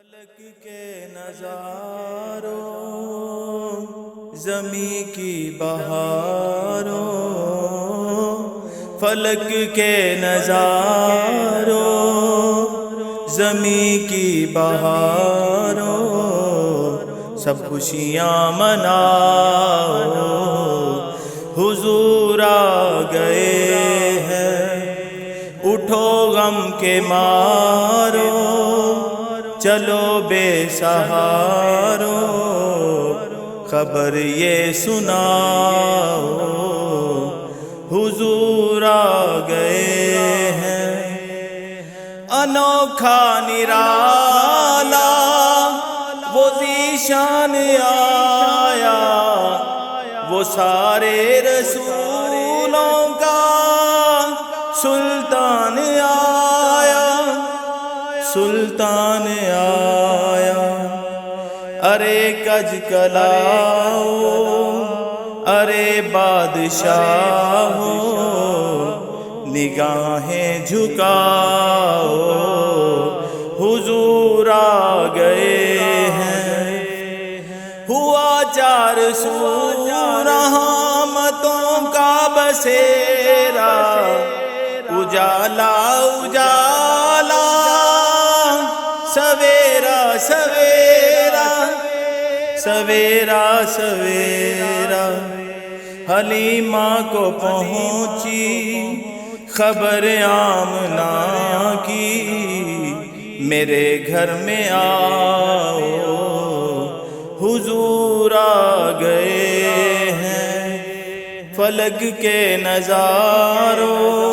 فلک کے نظاروں زمیں کی بہاروں، فلک کے نظاروں زمیں کی بہاروں، سب خوشیاں مناؤ، حضور آ گئے ہیں، اٹھو غم کے مارو، چلو بے سہارو، خبر یہ سناؤ، حضور آ گئے ہیں۔ انوکھا نرالا وہ ذیشان آیا، وہ سارے رسولوں کا سلطان آیا، سلطان آیا۔ ارے کج کلاؤ، ارے بادشاہو، نگاہیں جھکاؤ، حضور آ گئے ہیں۔ ہوا 400 رحمتوں کا بسیرا، اجالا اجالا، سویرا سویرا، سویرا سویرا۔ حلیمہ کو پہنچی خبر آمنہ کی، میرے گھر میں آؤ، حضور آ گئے ہیں۔ فلک کے نظاروں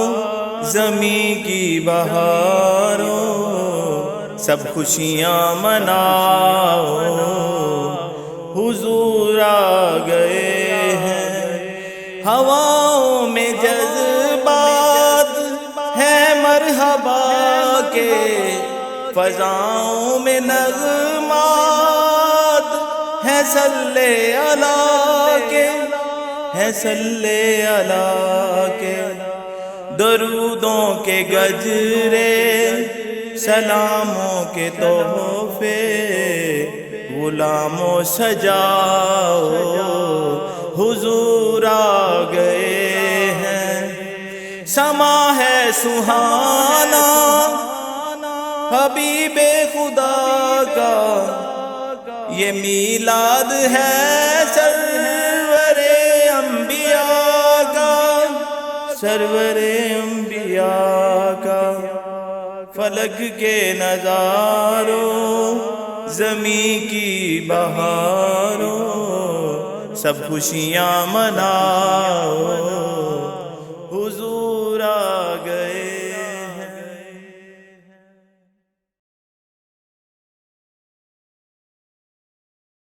زمیں کی بہاروں، سب خوشیاں مناؤ، حضور آ گئے ہیں۔ ہواؤں میں جذبات ہے مرحبا کے، فضاؤں میں نغمات ہے صلی اللہ کے، ہے صلی اللہ کے۔ درودوں کے گجرے، سلاموں کے تحفے، غلاموں سجاؤ، حضور آ گئے ہیں۔ سما ہے سہانا حبیب خدا کا، یہ میلاد ہے سرور انبیاء کا، سرور انبیاء کا۔ فلک کے نظاروں زمیں کی بہاروں، سب خوشیاں مناؤ۔